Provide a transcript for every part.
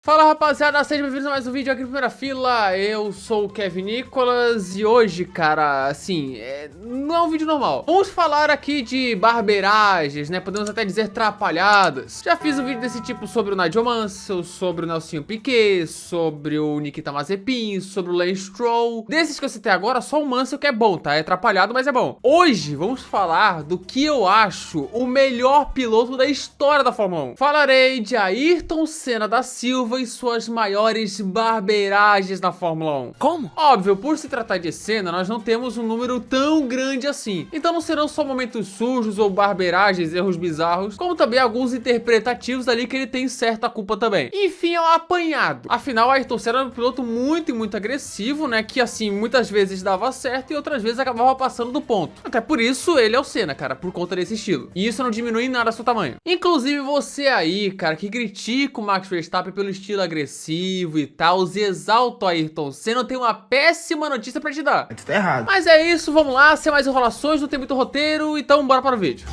Fala rapaziada, sejam bem-vindos a mais um vídeo aqui no Primeira Fila. Eu sou o Kevin Nicolas e hoje, cara, assim, não é um vídeo normal. Vamos falar aqui de barbeiragens, né, podemos até dizer trapalhadas. Já fiz um vídeo desse tipo sobre o Nigel Mansell, sobre o Nelsinho Piquet, sobre o Nikita Mazepin, sobre o Lance Stroll. Desses que eu citei agora, só o Mansell que é bom, tá? É atrapalhado, mas é bom. Hoje vamos falar do que eu acho o melhor piloto da história da Fórmula 1. Falarei de Ayrton Senna da Silva e suas maiores barbeiragens na Fórmula 1. Como? Óbvio, por se tratar de Senna, nós não temos um número tão grande assim. Então não serão só momentos sujos ou barbeiragens, erros bizarros, como também alguns interpretativos ali que ele tem certa culpa também. Enfim, é um apanhado. Afinal, Ayrton Senna era um piloto muito agressivo, né? Que assim, muitas vezes dava certo e outras vezes acabava passando do ponto. Até por isso ele é o Senna, cara, por conta desse estilo. E isso não diminui em nada seu tamanho. Inclusive você aí, cara, que critica o Max Verstappen pelo estilo agressivo e tal, e exalta o Ayrton Senna, tem uma péssima notícia pra te dar. Isso tá errado. Mas é isso, vamos lá, sem mais enrolações, não tem muito roteiro, então bora para o vídeo.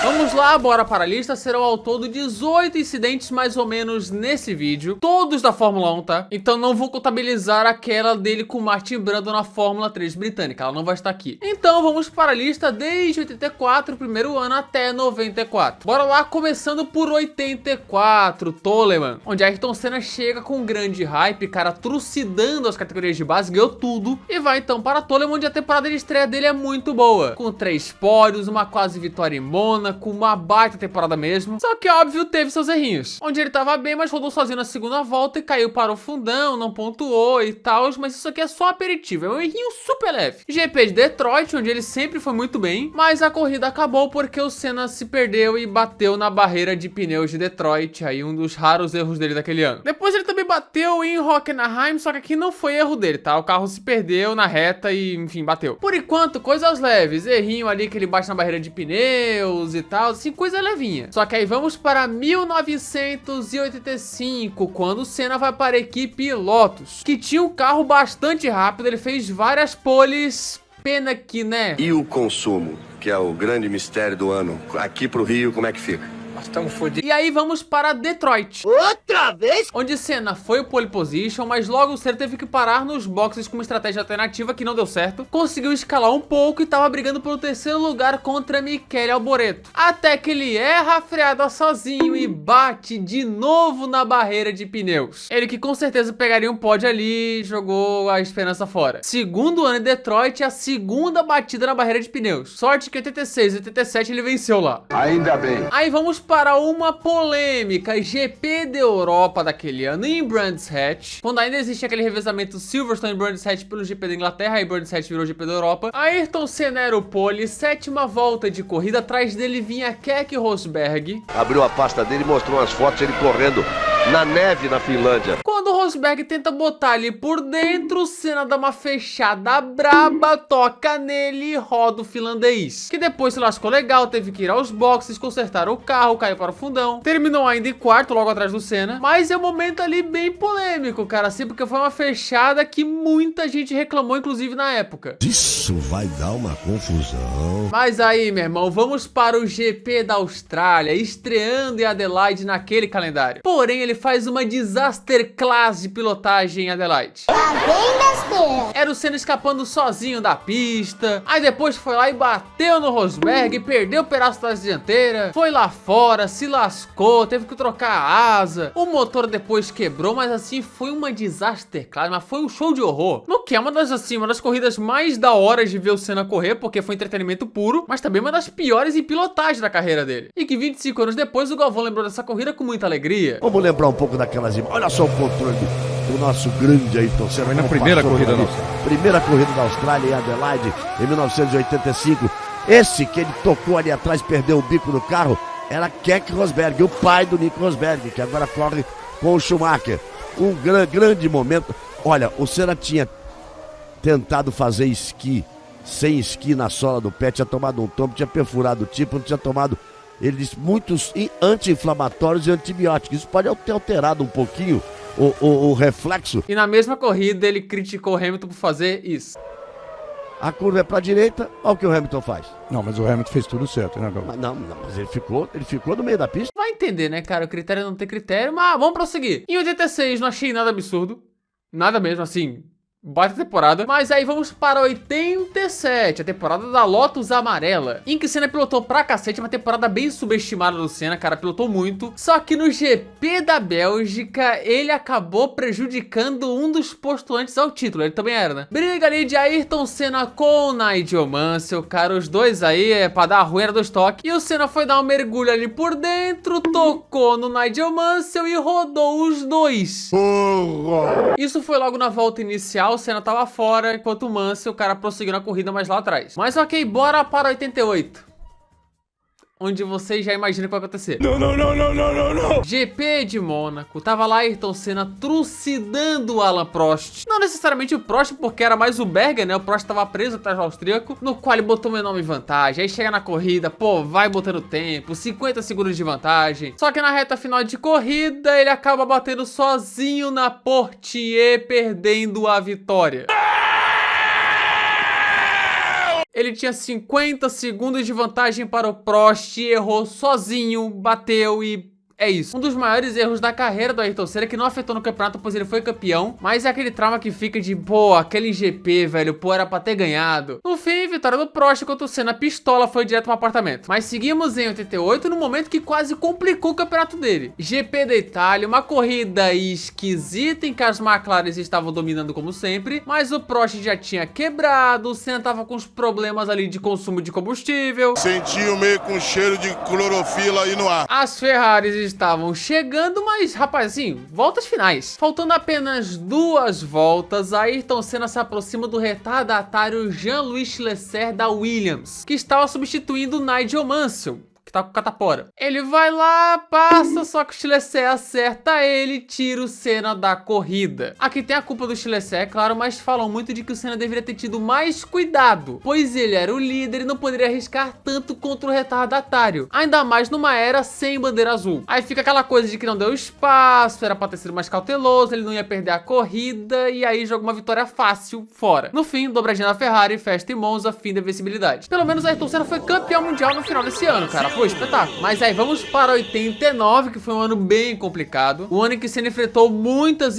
Vamos lá, bora para a lista. Serão ao todo 18 incidentes mais ou menos nesse vídeo, todos da Fórmula 1, tá? Então não vou contabilizar aquela dele com o Martin Brundle na Fórmula 3 britânica, ela não vai estar aqui. Então vamos para a lista desde 84, primeiro ano, até 94. Bora lá, começando por 84, Toleman, onde Ayrton Senna chega com um grande hype, cara, trucidando as categorias de base, ganhou tudo, e vai então para Toleman, onde a temporada de estreia dele é muito boa, com 3 pódios, uma quase vitória em Mônaco, com uma baita temporada mesmo. Só que óbvio teve seus errinhos, onde ele tava bem, mas rodou sozinho na segunda volta e caiu para o fundão, não pontuou e tal, mas isso aqui é só aperitivo, é um errinho super leve. GP de Detroit, onde ele sempre foi muito bem, mas a corrida acabou porque o Senna se perdeu e bateu na barreira de pneus de Detroit, aí um dos raros erros dele daquele ano. Depois ele também bateu em Hockenheim, só que aqui não foi erro dele, tá? O carro se perdeu na reta e, enfim, bateu. Por enquanto, coisas leves, errinho ali que ele bate na barreira de pneus e tal, assim, coisa levinha. Só que aí vamos para 1985, quando o Senna vai para a equipe Lotus, que tinha um carro bastante rápido, ele fez várias poles, pena que, né? E o consumo, que é o grande mistério do ano, aqui pro Rio, como é que fica? Nós estamos fodidos. E aí vamos para Detroit. Outra vez? Onde Senna foi o pole position, mas logo o Senna teve que parar nos boxes com uma estratégia alternativa que não deu certo. Conseguiu escalar um pouco e tava brigando pelo terceiro lugar contra Michele Alboreto. Até que ele erra a freada sozinho e bate de novo na barreira de pneus. Ele que com certeza pegaria um pódio ali, jogou a esperança fora. Segundo ano em Detroit, a segunda batida na barreira de pneus. Sorte que em 86 e 87 ele venceu lá. Ainda bem. Aí vamos para uma polêmica GP da Europa daquele ano em Brands Hatch, quando ainda existia aquele revezamento Silverstone e Brands Hatch pelo GP da Inglaterra, e Brands Hatch virou GP da Europa. Ayrton Senna era o pole, sétima volta de corrida, atrás dele vinha Keke Rosberg. Abriu a pasta dele e mostrou umas fotos ele correndo na neve na Finlândia. Quando o Rosberg tenta botar ali por dentro, o Senna dá uma fechada braba, toca nele e roda o finlandês, que depois se lascou legal, teve que ir aos boxes, consertar o carro, caiu para o fundão, terminou ainda em quarto, logo atrás do Senna, mas é um momento ali bem polêmico, cara, assim, porque foi uma fechada que muita gente reclamou, inclusive na época. Isso vai dar uma confusão. Mas aí, meu irmão, vamos para o GP da Austrália, estreando em Adelaide naquele calendário. Porém, ele faz uma disaster class de pilotagem em Adelaide. Era o Senna escapando sozinho da pista, aí depois foi lá e bateu no Rosberg, perdeu o pedaço da dianteira, foi lá fora, se lascou, teve que trocar a asa, o motor depois quebrou, mas assim, foi uma disaster class, mas foi um show de horror. No que é uma das corridas mais da hora de ver o Senna correr, porque foi entretenimento puro, mas também uma das piores em pilotagem da carreira dele. E que 25 anos depois o Galvão lembrou dessa corrida com muita alegria. Vamos lembrar um pouco daquelas imagens. Olha só o controle do nosso grande Ayrton Senna. Foi na primeira corrida nossa. Primeira corrida da Austrália em Adelaide, em 1985. Esse que ele tocou ali atrás, perdeu o bico do carro, era Keke Rosberg, o pai do Nico Rosberg, que agora corre com o Schumacher. Um grande momento. Olha, o Senna tinha tentado fazer esqui, sem esqui na sola do pé, tinha tomado um tombo, tinha perfurado o tímpano, tinha tomado, ele disse, muitos anti-inflamatórios e antibióticos. Isso pode ter alterado um pouquinho o reflexo. E na mesma corrida ele criticou o Hamilton por fazer isso. A curva é pra direita, olha o que o Hamilton faz. Não, mas o Hamilton fez tudo certo, né, Galvão? Mas mas ele ficou no meio da pista. Vai entender, né, cara? O critério não tem critério, mas vamos prosseguir. Em 86 não achei nada absurdo. Nada mesmo, assim. Baita temporada. Mas aí vamos para 87, a temporada da Lotus Amarela, em que o Senna pilotou pra cacete, uma temporada bem subestimada do Senna, cara, pilotou muito. Só que no GP da Bélgica, ele acabou prejudicando um dos postulantes ao título, ele também era, né? Briga ali de Ayrton Senna com o Nigel Mansell, cara, os dois aí é pra dar a ruína do estoque. E o Senna foi dar um mergulho ali por dentro, tocou no Nigel Mansell e rodou os dois. Isso foi logo na volta inicial. O Senna tava fora, enquanto o Mansell, o cara prosseguiu na corrida mais lá atrás. Mas ok, bora para 88. Onde vocês já imaginam o que vai acontecer. Não. GP de Mônaco. Tava lá Ayrton Senna trucidando o Alain Prost. Não necessariamente o Prost, porque era mais o Berger, né? O Prost tava preso atrás do austríaco, no qual ele botou uma enorme vantagem. Aí chega na corrida, pô, vai botando tempo, 50 segundos de vantagem. Só que na reta final de corrida, ele acaba batendo sozinho na Portier, perdendo a vitória. Ele tinha 50 segundos de vantagem para o Prost, errou sozinho, bateu e... é isso. Um dos maiores erros da carreira do Ayrton Senna, que não afetou no campeonato, pois ele foi campeão. Mas é aquele trauma que fica de, pô, aquele GP, velho, pô, era pra ter ganhado. No fim, vitória do Prost, enquanto o Senna pistola foi direto pro apartamento. Mas seguimos em 88, no momento que quase complicou o campeonato dele. GP da Itália, uma corrida esquisita em que as McLaren estavam dominando como sempre. Mas o Prost já tinha quebrado, o Senna tava com os problemas ali de consumo de combustível. Sentiu meio com cheiro de clorofila aí no ar. As Ferraris estavam chegando, mas, rapaz, assim, voltas finais. Faltando apenas 2 voltas, Ayrton Senna se aproxima do retardatário Jean-Louis Schlesser da Williams, que estava substituindo o Nigel Mansell, que tá com catapora. Ele vai lá, passa, só que o Schlesser acerta ele, tira o Senna da corrida. Aqui tem a culpa do Schlesser, claro, mas falam muito de que o Senna deveria ter tido mais cuidado, pois ele era o líder e não poderia arriscar tanto contra o retardatário, ainda mais numa era sem bandeira azul. Aí fica aquela coisa de que não deu espaço, era pra ter sido mais cauteloso, ele não ia perder a corrida, e aí joga uma vitória fácil fora. No fim, dobradinha na Ferrari, festa em Monza, fim da invencibilidade. Pelo menos Ayrton Senna foi campeão mundial no final desse ano, cara. Foi espetáculo. Mas aí vamos para 89, que foi um ano bem complicado. Um ano em que Senna enfrentou muitas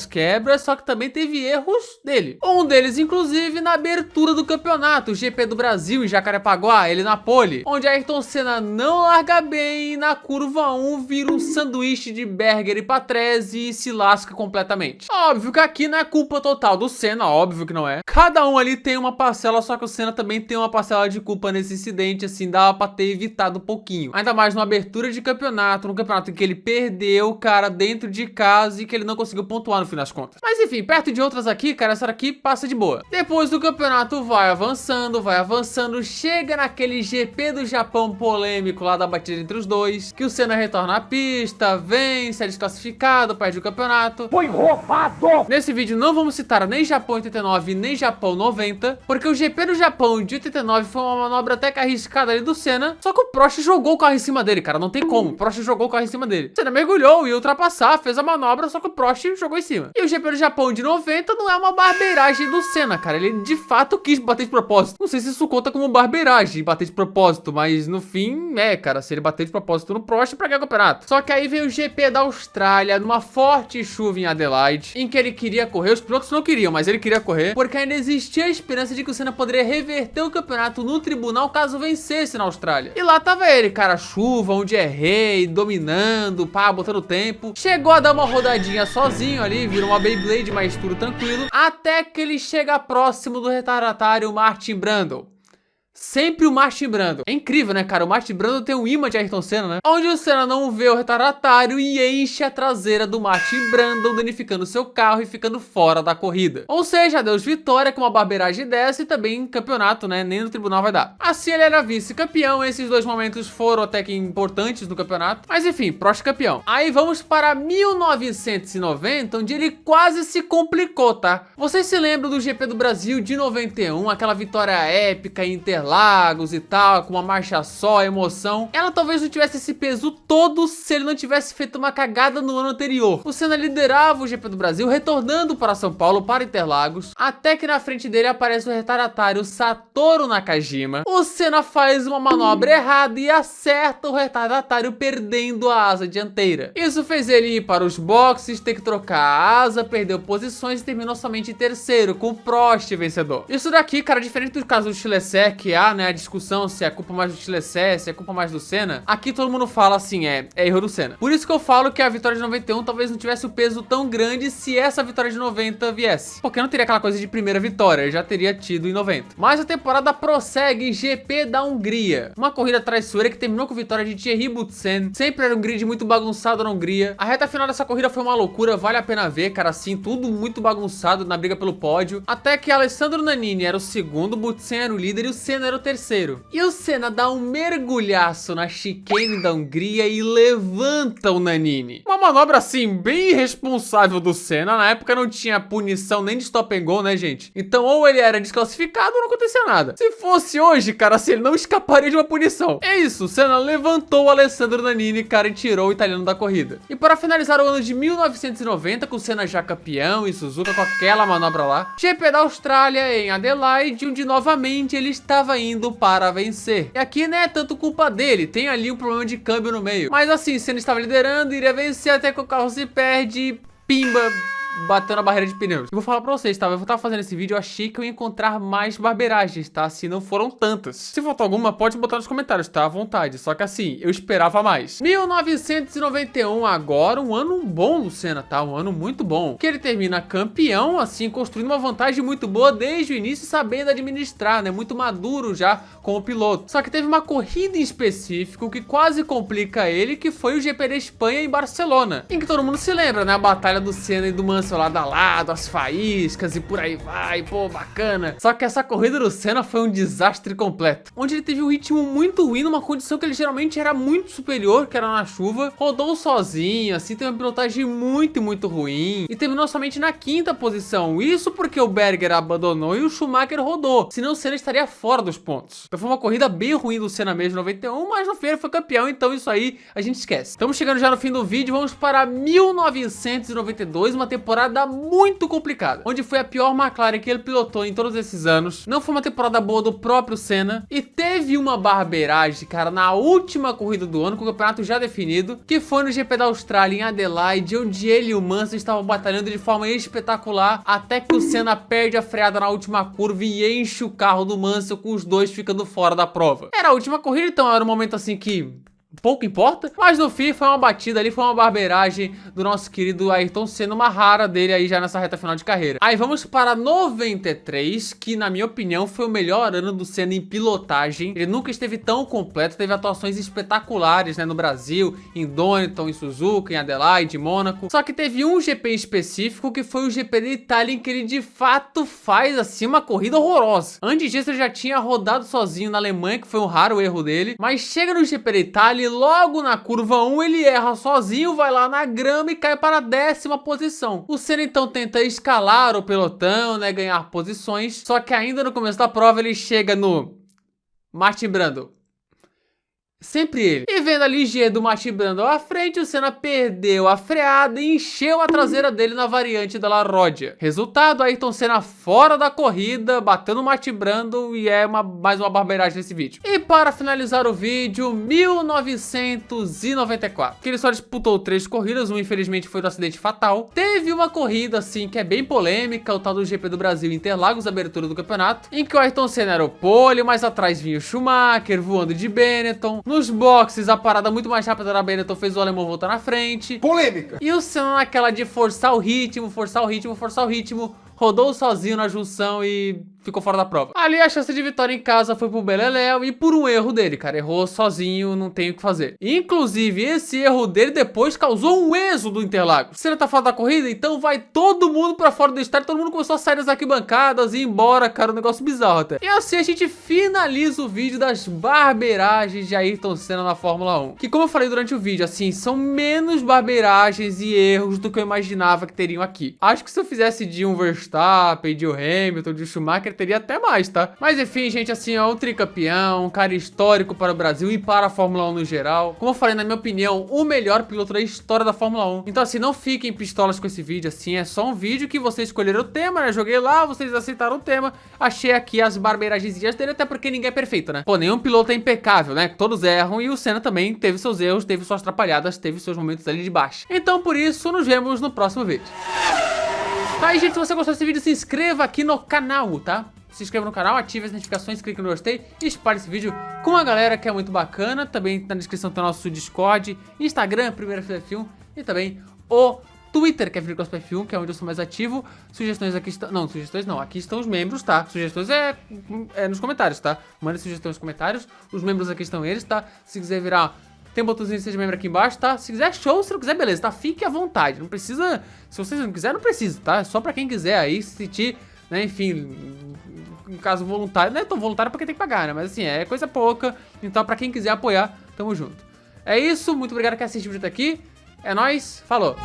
quebras, só que também teve erros dele. Um deles, inclusive, na abertura do campeonato, o GP do Brasil em Jacarepaguá, ele na pole, onde Ayrton Senna não larga bem e na curva 1 vira um sanduíche de Berger e Patrese e se lasca completamente. Óbvio que aqui não é culpa total do Senna, óbvio que não é. Cada um ali tem uma parcela, só que o Senna também tem uma parcela de culpa nesse incidente, assim, dava pra ter evitado um pouquinho. Ainda mais numa abertura de campeonato, num campeonato em que ele perdeu o cara dentro de casa e que ele não conseguiu pontuar no fim das contas. Mas enfim, perto de outras aqui, cara, essa daqui passa de boa. Depois do campeonato vai avançando, chega naquele GP do Japão polêmico lá da batida entre os dois, que o Senna retorna à pista, vence, é desclassificado, perde o campeonato. Foi roubado! Nesse vídeo não vamos citar nem Japão 89, nem Japão 90, porque o GP do Japão de 89 foi uma manobra até que arriscada ali do Senna, só que o Prost jogou o carro em cima dele, cara, não tem como, o Prost jogou o carro em cima dele. O Senna mergulhou, ia ultrapassar, fez a manobra, só que o Prost jogou em cima. E o GP do Japão de 90 não é uma barbeiragem do Senna, cara, ele de fato quis bater de propósito. Não sei se isso conta como barbeiragem, bater de propósito, mas no fim, cara, se ele bater de propósito no Prost, pra ganhar o campeonato. Só que aí veio o GP da Austrália, numa forte chuva em Adelaide, em que ele queria correr, os pilotos não queriam, mas ele queria correr, porque ainda existia a esperança de que o Senna poderia reverter o campeonato no tribunal caso vencesse na Austrália. E lá tava ele, cara, chuva, onde é rei, dominando, pá, botando tempo. Chegou a dar uma rodadinha sozinho ali, virou uma Beyblade, mas tudo tranquilo, até que ele chega próximo do retardatário Martin Brundle. Sempre o Martin Brundle. É incrível, né, cara? O Martin Brundle tem um imã de Ayrton Senna, né? Onde o Senna não vê o retardatário e enche a traseira do Martin Brundle, danificando seu carro e ficando fora da corrida. Ou seja, adeus vitória com uma barbeiragem dessa e também campeonato, né? Nem no tribunal vai dar. Assim ele era vice-campeão. Esses dois momentos foram até que importantes no campeonato. Mas enfim, Prost campeão. Aí vamos para 1990, onde ele quase se complicou, tá? Vocês se lembram do GP do Brasil de 91? Aquela vitória épica em Interlagos, Interlagos e tal, com uma marcha só, emoção. Ela talvez não tivesse esse peso todo se ele não tivesse feito uma cagada no ano anterior. O Senna liderava o GP do Brasil, retornando para São Paulo, para Interlagos, até que na frente dele aparece o retardatário Satoru Nakajima. O Senna faz uma manobra errada e acerta o retardatário, perdendo a asa dianteira. Isso fez ele ir para os boxes, ter que trocar a asa, perdeu posições e terminou somente em terceiro, com o Prost vencedor. Isso daqui, cara, diferente do caso do Chilecé, que há, né, a discussão se é culpa mais do Chilecé, se é culpa mais do Senna, aqui todo mundo fala assim, é erro do Senna. Por isso que eu falo que a vitória de 91 talvez não tivesse o peso tão grande se essa vitória de 90 viesse. Porque não teria aquela coisa de primeira vitória, ele já teria tido em 90. Mas a temporada prossegue em GP da Hungria. Uma corrida traiçoeira que terminou com vitória de Thierry Boutsen. Sempre era um grid muito bagunçado na Hungria. A reta final dessa corrida foi uma loucura, vale a pena ver, cara, assim, tudo muito bagunçado na briga pelo pódio. Até que Alessandro Nannini era o segundo, Boutsen era o líder e o Senna era o terceiro. E o Senna dá um mergulhaço na chicane da Hungria e levanta o Nannini. Uma manobra, assim, bem irresponsável do Senna. Na época não tinha punição nem de stop and go, né, gente? Então ou ele era desclassificado ou não acontecia nada. Se fosse hoje, cara, assim, ele não escaparia de uma punição. É isso, o Senna levantou o Alessandro Nannini, cara, e tirou o italiano da corrida. E para finalizar o ano de 1990, com o Senna já campeão e Suzuka com aquela manobra lá, GP da Austrália em Adelaide, onde novamente ele estava indo para vencer. E aqui não é tanto culpa dele, tem ali um problema de câmbio no meio. Mas assim, Senna estava liderando, iria vencer até que o carro se perde e pimba, batendo a barreira de pneus. Eu vou falar pra vocês, tá? Eu tava fazendo esse vídeo, eu achei que eu ia encontrar mais barbeiragens, tá? Se não foram tantas. Se faltou alguma, pode botar nos comentários, tá? À vontade. Só que assim, eu esperava mais. 1991 agora, um ano bom do Senna, tá? Um ano muito bom. Que ele termina campeão, assim, construindo uma vantagem muito boa desde o início, sabendo administrar, né? Muito maduro já como piloto. Só que teve uma corrida em específico que quase complica ele, que foi o GP da Espanha em Barcelona. Em que todo mundo se lembra, né? A batalha do Senna e do Mansell lado a lado, as faíscas e por aí vai, pô, bacana. Só que essa corrida do Senna foi um desastre completo, onde ele teve um ritmo muito ruim, numa condição que ele geralmente era muito superior, que era na chuva, rodou sozinho, assim, teve uma pilotagem muito ruim, e terminou somente na 5ª posição, isso porque o Berger abandonou e o Schumacher rodou, senão o Senna estaria fora dos pontos. Então foi uma corrida bem ruim do Senna mesmo, 91, mas no fim ele foi campeão, então isso aí a gente esquece. Estamos chegando já no fim do vídeo, vamos para 1992, uma temporada muito complicada, onde foi a pior McLaren que ele pilotou em todos esses anos. Não foi uma temporada boa do próprio Senna e teve uma barbeiragem, cara, na última corrida do ano, com o campeonato já definido, que foi no GP da Austrália em Adelaide, onde ele e o Mansell estavam batalhando de forma espetacular, até que o Senna perde a freada na última curva e enche o carro do Mansell, com os dois ficando fora da prova. Era a última corrida, então era um momento assim que pouco importa, mas no fim foi uma batida ali, foi uma barbeiragem do nosso querido Ayrton Senna, uma rara dele aí já nessa reta final de carreira. Aí vamos para 93, que na minha opinião foi o melhor ano do Senna em pilotagem. Ele nunca esteve tão completo, teve atuações espetaculares, né, no Brasil, em Donington, em Suzuka, em Adelaide, em Mônaco. Só que teve um GP específico que foi o GP da Itália, em que ele de fato faz assim uma corrida horrorosa. Antes disso ele já tinha rodado sozinho na Alemanha, que foi um raro erro dele, mas chega no GP da Itália e logo na curva 1 ele erra sozinho, vai lá na grama e cai para a 10ª posição. O Senna então tenta escalar o pelotão, né, ganhar posições, só que ainda no começo da prova ele chega no Martin Brundle. Sempre ele. E vendo a ligeira do Martin Brundle à frente, o Senna perdeu a freada e encheu a traseira dele na variante da La Rodia. Resultado, Ayrton Senna fora da corrida, batendo o Martin Brundle, e é mais uma barbeiragem nesse vídeo. E para finalizar o vídeo, 1994, que ele só disputou 3 corridas, uma infelizmente foi do acidente fatal. Teve uma corrida assim que é bem polêmica, o tal do GP do Brasil Interlagos, abertura do campeonato, em que o Ayrton Senna era o pole, mas atrás vinha o Schumacher voando de Benetton. Nos boxes, a parada muito mais rápida da Benetton fez o alemão voltar na frente. Polêmica. E o Senna naquela de forçar o ritmo, rodou sozinho na junção e ficou fora da prova. Ali a chance de vitória em casa foi pro Beleléu e por um erro dele, cara. Errou sozinho, não tem o que fazer. Inclusive, esse erro dele depois causou um êxodo do Interlagos. Senna tá fora da corrida, então vai todo mundo pra fora do estádio. Todo mundo começou a sair das arquibancadas e ir embora, cara. Um negócio bizarro até. E assim a gente finaliza o vídeo das barbeiragens de Ayrton Senna na Fórmula 1. Que, como eu falei durante o vídeo, assim, são menos barbeiragens e erros do que eu imaginava que teriam aqui. Acho que se eu fizesse de um Verstappen, de um Hamilton, de um Schumacher, ele teria até mais, tá? Mas enfim, gente, assim, ó, um tricampeão, um cara histórico para o Brasil e para a Fórmula 1 no geral. Como eu falei, na minha opinião, o melhor piloto da história da Fórmula 1. Então assim, não fiquem pistolas com esse vídeo, assim, é só um vídeo que vocês escolheram o tema, né? Joguei lá, vocês aceitaram o tema, achei aqui as barbeiragenzinhas dele, até porque ninguém é perfeito, né? Pô, nenhum piloto é impecável, né? Todos erram e o Senna também teve seus erros, teve suas atrapalhadas, teve seus momentos ali de baixo. Então por isso, nos vemos no próximo vídeo. Tá aí, gente, se você gostou desse vídeo, se inscreva aqui no canal, tá? Se inscreva no canal, ative as notificações, clique no gostei e espalhe esse vídeo com a galera que é muito bacana. Também na descrição tem o nosso Discord, Instagram, Primeira Fila F1 e também o Twitter, que é Fila F1, que é onde eu sou mais ativo. Sugestões aqui estão... Não, sugestões não, aqui estão os membros, tá? Sugestões é nos comentários, tá? Manda sugestões nos comentários, os membros aqui estão eles, tá? Se quiser virar... Tem um botãozinho de seja membro aqui embaixo, tá? Se quiser, show. Se não quiser, beleza, tá? Fique à vontade. Não precisa... Se vocês não quiserem, não precisa, tá? É só pra quem quiser aí se sentir, né? Enfim, em caso voluntário. Não é tão voluntário porque tem que pagar, né? Mas assim, é coisa pouca. Então, pra quem quiser apoiar, tamo junto. É isso. Muito obrigado por assistir o vídeo até aqui. É nóis. Falou.